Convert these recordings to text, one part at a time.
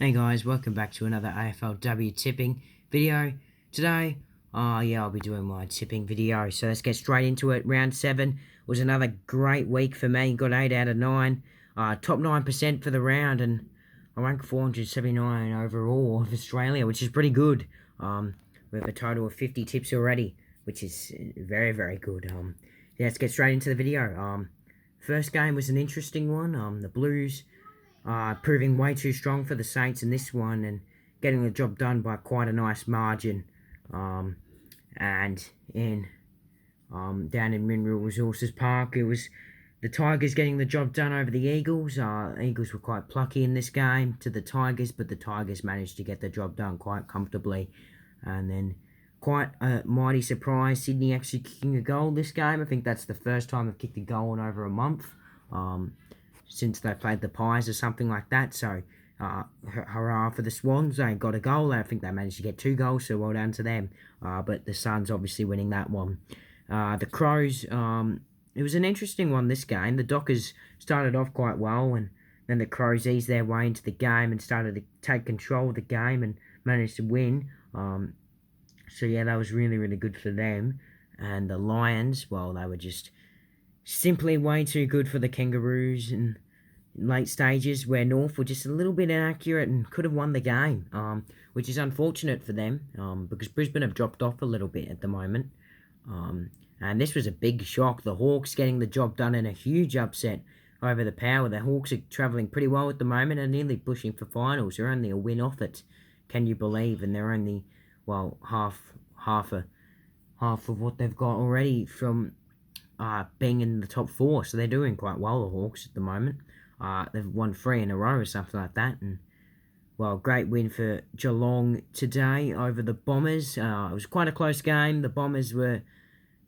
Hey guys, welcome back to another AFLW tipping video. Today, I'll be doing my tipping video, so let's get straight into it. Round 7 was another great week for me, got 8 out of 9, top 9% for the round, and I ranked 479 overall of Australia, which is pretty good, with a total of 50 tips already, which is very, very good. Yeah, let's get straight into the video. First game was an interesting one, the Blues proving way too strong for the Saints in this one and getting the job done by quite a nice margin. And in down in Mineral Resources Park, it was the Tigers getting the job done over the Eagles. Eagles were quite plucky in this game to the Tigers, but the Tigers managed to get the job done quite comfortably. And then quite a mighty surprise, Sydney actually kicking a goal this game. I think that's the first time they've kicked a goal in over a month. Since they played the Pies or something like that. So, hurrah for the Swans. They got a goal. I think they managed to get 2 goals, so well done to them. But the Suns obviously winning that one. The Crows, it was an interesting one this game. The Dockers started off quite well, and then the Crows eased their way into the game and started to take control of the game and managed to win. So, yeah, that was really, really good for them. And the Lions, well, they were just simply way too good for the Kangaroos in late stages, where North were just a little bit inaccurate and could have won the game, which is unfortunate for them, because Brisbane have dropped off a little bit at the moment. And this was a big shock. The Hawks getting the job done in a huge upset over the Power. The Hawks are travelling pretty well at the moment and nearly pushing for finals. They're only a win off it, can you believe? And they're only, well, half of what they've got already from being in the top 4, so they're doing quite well, the Hawks, at the moment. They've won 3 in a row or something like that, and, well, great win for Geelong today over the Bombers. It was quite a close game. The Bombers were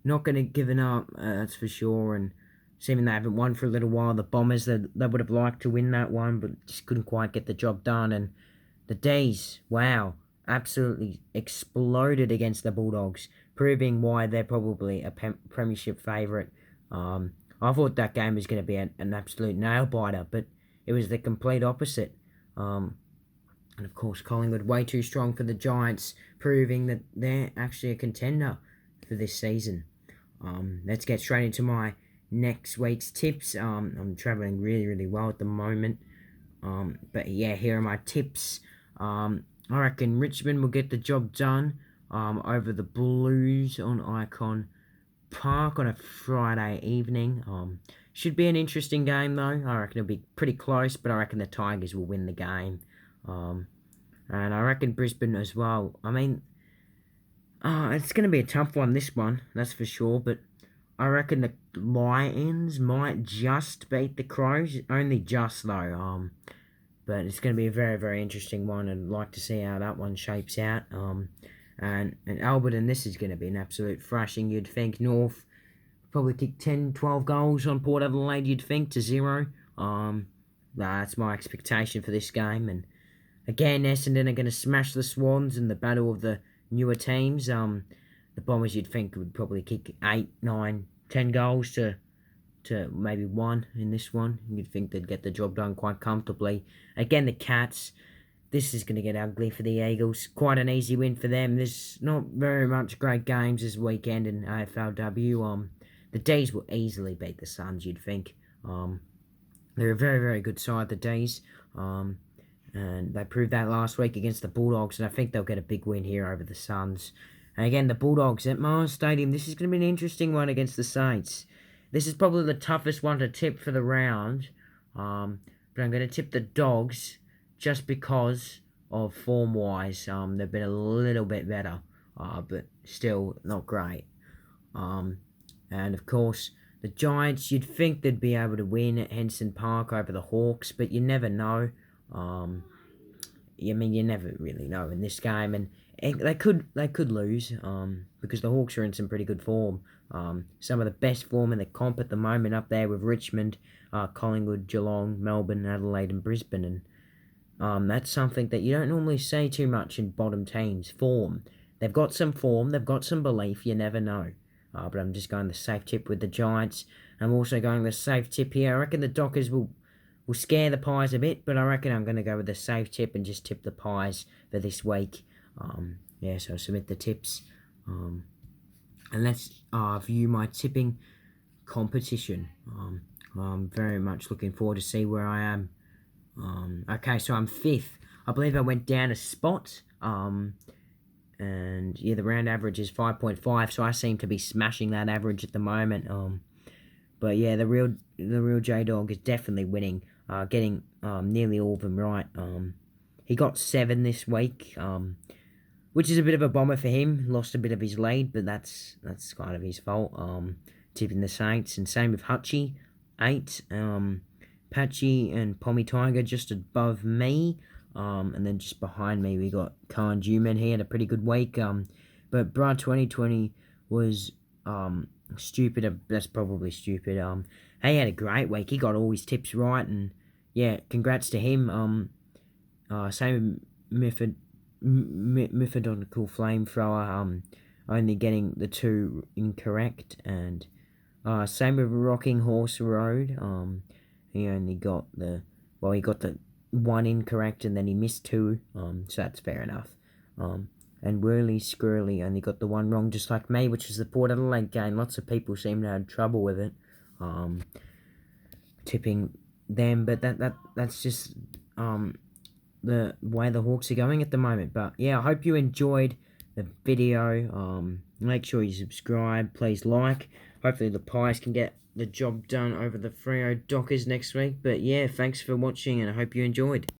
not going to give it up, that's for sure, and seeming they haven't won for a little while. The Bombers, they would have liked to win that one, but just couldn't quite get the job done, and the D's, wow, absolutely exploded against the Bulldogs, proving why they're probably a premiership favourite. I thought that game was going to be an absolute nail-biter, but it was the complete opposite. And, of course, Collingwood way too strong for the Giants, proving that they're actually a contender for this season. Let's get straight into my next week's tips. I'm travelling really, really well at the moment. But, yeah, here are my tips. I reckon Richmond will get the job done over the Blues on Icon Park on a Friday evening. Should be an interesting game, though. I reckon it'll be pretty close, but I reckon the Tigers will win the game. And I reckon Brisbane as well. I mean, it's going to be a tough one, this one, that's for sure, but I reckon the Lions might just beat the Crows. Only just, though. But it's going to be a very, very interesting one, and I'd like to see how that one shapes out. And Albert, and this is going to be an absolute thrashing, you'd think. North probably kick 10, 12 goals on Port Adelaide, you'd think, to 0. That's my expectation for this game. And again, Essendon are going to smash the Swans in the battle of the newer teams. The Bombers, you'd think, would probably kick 8, 9, 10 goals to maybe 1 in this one. You'd think they'd get the job done quite comfortably. Again, the Cats, this is going to get ugly for the Eagles. Quite an easy win for them. There's not very much great games this weekend in AFLW. The D's will easily beat the Suns, you'd think. They're a very, very good side, the D's. And they proved that last week against the Bulldogs, and I think they'll get a big win here over the Suns. And again, the Bulldogs at Mars Stadium, this is going to be an interesting one against the Saints. This is probably the toughest one to tip for the round, but I'm going to tip the Dogs just because of form-wise. They've been a little bit better, but still not great. And, of course, the Giants, you'd think they'd be able to win at Henson Park over the Hawks, but you never know. You never really know in this game, and they could lose because the Hawks are in some pretty good form. Some of the best form in the comp at the moment, up there with Richmond, Collingwood, Geelong, Melbourne, Adelaide and Brisbane. And that's something that you don't normally see too much in bottom teams. Form. They've got some form, they've got some belief, you never know. But I'm just going the safe tip with the Giants. I'm also going the safe tip here. I reckon the Dockers will will scare the Pies a bit, but I reckon I'm going to go with a safe tip and just tip the Pies for this week. Yeah, so I'll submit the tips. And let's view my tipping competition. I'm very much looking forward to see where I am. Okay, so I'm 5th. I believe I went down a spot. And yeah, the round average is 5.5, so I seem to be smashing that average at the moment. But yeah, the real J Dog is definitely winning. Getting nearly all of them right. He got 7 this week. Which is a bit of a bomber for him. Lost a bit of his lead, but that's kind of his fault. Tipping the Saints, and same with Hutchie, 8. Patchy and Pommy Tiger just above me. And then just behind me we got Khan Juman. He had a pretty good week. But Bra 2020 was stupid. That's probably stupid. He had a great week. He got all his tips right, and yeah, congrats to him. Same with Methodical Flamethrower, only getting the 2 incorrect, and same with Rocking Horse Road. He only got the 1 incorrect, and then he missed 2. So that's fair enough. And Whirly Squirrely only got the 1 wrong, just like me, which is the Port Adelaide game. Lots of people seem to have trouble with it, tipping them, but that's just the way the Hawks are going at the moment. But yeah, I hope you enjoyed the video. Make sure you subscribe, please like. Hopefully the Pies can get the job done over the Freo Dockers next week. But yeah, thanks for watching, and I hope you enjoyed.